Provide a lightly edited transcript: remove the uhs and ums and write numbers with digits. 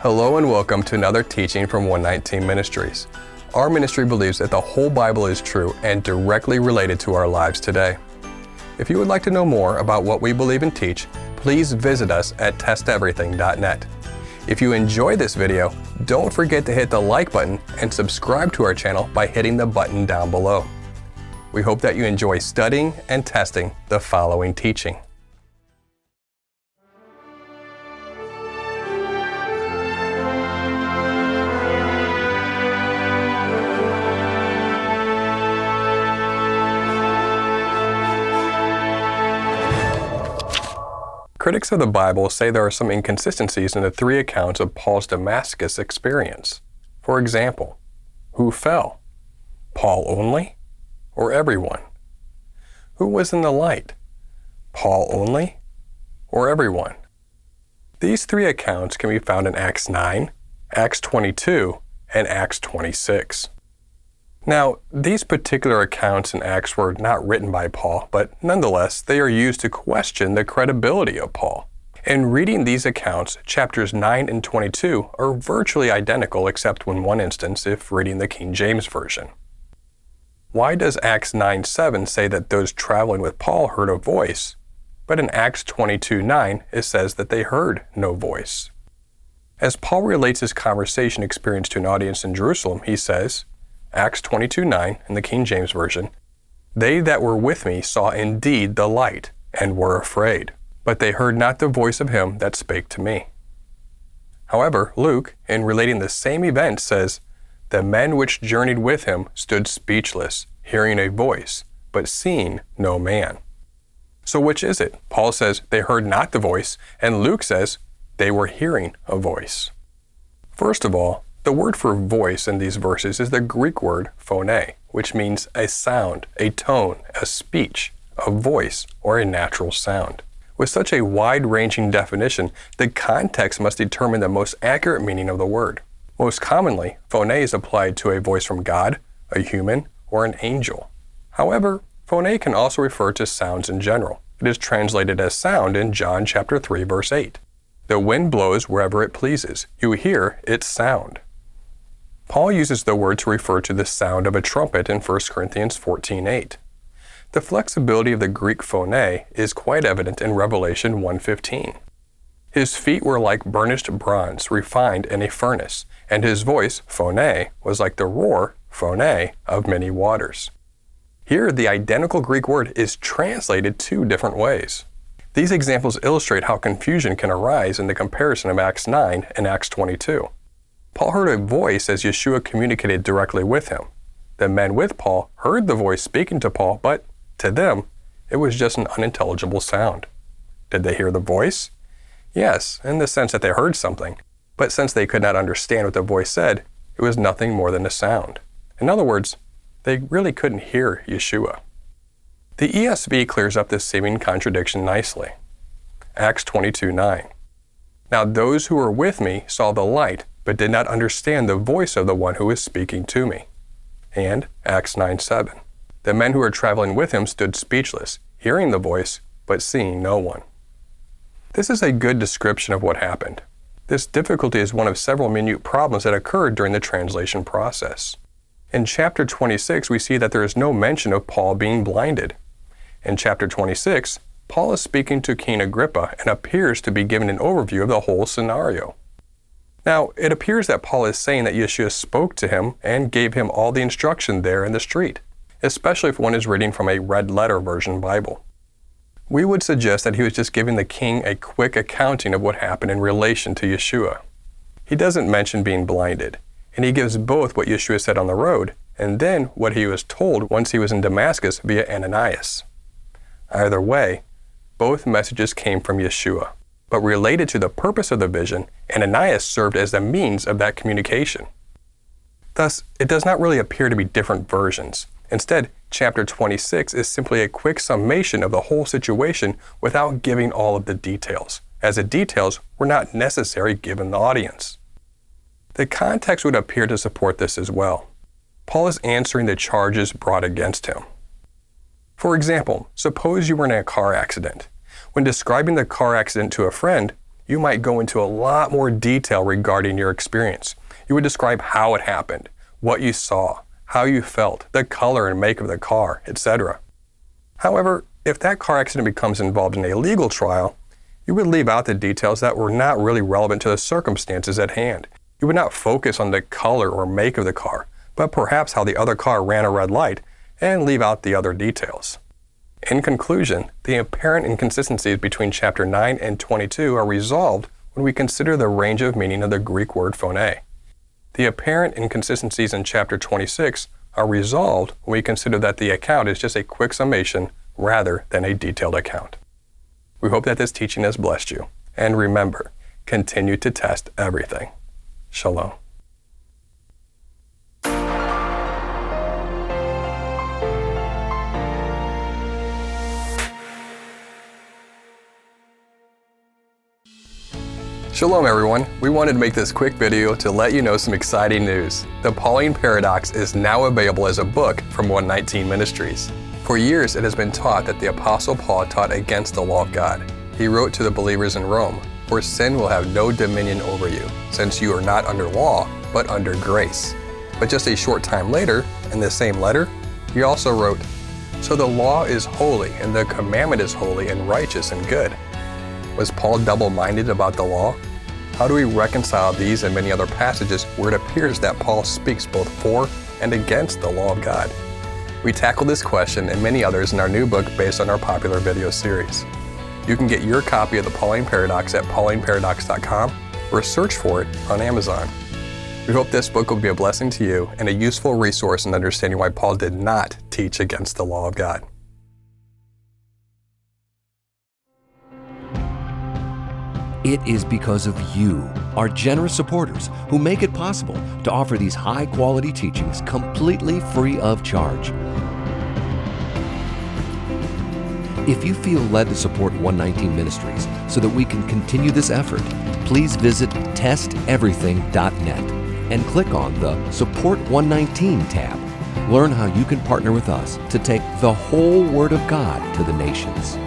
Hello and welcome to another teaching from 119 Ministries. Our ministry believes that the whole Bible is true and directly related to our lives today. If you would like to know more about what we believe and teach, please visit us at testeverything.net. If you enjoy this video, don't forget to hit the like button and subscribe to our channel by hitting the button down below. We hope that you enjoy studying and testing the following teaching. Critics of the Bible say there are some inconsistencies in the three accounts of Paul's Damascus experience. For example, who fell? Paul only? Or everyone? Who was in the light? Paul only? Or everyone? These three accounts can be found in Acts 9, Acts 22, and Acts 26. Now, these particular accounts in Acts were not written by Paul, but nonetheless, they are used to question the credibility of Paul. In reading these accounts, chapters 9 and 22 are virtually identical except in one instance if reading the King James Version. Why does Acts 9:7 say that those traveling with Paul heard a voice, but in Acts 22:9 it says that they heard no voice? As Paul relates his conversation experience to an audience in Jerusalem, he says, Acts 22:9 in the King James Version, "They that were with me saw indeed the light, and were afraid, but they heard not the voice of him that spake to me." However, Luke, in relating the same event, says, "The men which journeyed with him stood speechless, hearing a voice, but seeing no man." So which is it? Paul says they heard not the voice, and Luke says they were hearing a voice. First of all, the word for voice in these verses is the Greek word phone, which means a sound, a tone, a speech, a voice, or a natural sound. With such a wide-ranging definition, the context must determine the most accurate meaning of the word. Most commonly, phone is applied to a voice from God, a human, or an angel. However, phone can also refer to sounds in general. It is translated as sound in John chapter 3, verse 8. "The wind blows wherever it pleases. You hear its sound." Paul uses the word to refer to the sound of a trumpet in 1 Corinthians 14:8. The flexibility of the Greek phone is quite evident in Revelation 1:15. His feet were like burnished bronze refined in a furnace, and his voice, phone, was like the roar, phone, of many waters. Here, the identical Greek word is translated two different ways. These examples illustrate how confusion can arise in the comparison of Acts 9 and Acts 22. Paul heard a voice as Yeshua communicated directly with him. The men with Paul heard the voice speaking to Paul, but to them, it was just an unintelligible sound. Did they hear the voice? Yes, in the sense that they heard something, but since they could not understand what the voice said, it was nothing more than a sound. In other words, they really couldn't hear Yeshua. The ESV clears up this seeming contradiction nicely. Acts 22:9. "Now those who were with me saw the light, but did not understand the voice of the one who was speaking to me." And Acts 9:7. "The men who were traveling with him stood speechless, hearing the voice, but seeing no one." This is a good description of what happened. This difficulty is one of several minute problems that occurred during the translation process. In chapter 26, we see that there is no mention of Paul being blinded. In chapter 26, Paul is speaking to King Agrippa and appears to be giving an overview of the whole scenario. Now, it appears that Paul is saying that Yeshua spoke to him and gave him all the instruction there in the street, especially if one is reading from a red letter version Bible. We would suggest that he was just giving the king a quick accounting of what happened in relation to Yeshua. He doesn't mention being blinded, and he gives both what Yeshua said on the road and then what he was told once he was in Damascus via Ananias. Either way, both messages came from Yeshua, but related to the purpose of the vision, Ananias served as the means of that communication. Thus, it does not really appear to be different versions. Instead, chapter 26 is simply a quick summation of the whole situation without giving all of the details, as the details were not necessary given the audience. The context would appear to support this as well. Paul is answering the charges brought against him. For example, suppose you were in a car accident. When describing the car accident to a friend, you might go into a lot more detail regarding your experience. You would describe how it happened, what you saw, how you felt, the color and make of the car, etc. However, if that car accident becomes involved in a legal trial, you would leave out the details that were not really relevant to the circumstances at hand. You would not focus on the color or make of the car, but perhaps how the other car ran a red light, and leave out the other details. In conclusion, the apparent inconsistencies between chapter 9 and 22 are resolved when we consider the range of meaning of the Greek word phone. The apparent inconsistencies in chapter 26 are resolved when we consider that the account is just a quick summation rather than a detailed account. We hope that this teaching has blessed you. And remember, continue to test everything. Shalom. Shalom everyone, we wanted to make this quick video to let you know some exciting news. The Pauline Paradox is now available as a book from 119 Ministries. For years it has been taught that the Apostle Paul taught against the law of God. He wrote to the believers in Rome, "For sin will have no dominion over you, since you are not under law, but under grace." But just a short time later, in the same letter, he also wrote, "So the law is holy, and the commandment is holy and righteous and good." Was Paul double-minded about the law? How do we reconcile these and many other passages where it appears that Paul speaks both for and against the law of God? We tackle this question and many others in our new book based on our popular video series. You can get your copy of the Pauline Paradox at paulineparadox.com or search for it on Amazon. We hope this book will be a blessing to you and a useful resource in understanding why Paul did not teach against the law of God. It is because of you, our generous supporters, who make it possible to offer these high-quality teachings completely free of charge. If you feel led to support 119 Ministries so that we can continue this effort, please visit testeverything.net and click on the Support 119 tab. Learn how you can partner with us to take the whole Word of God to the nations.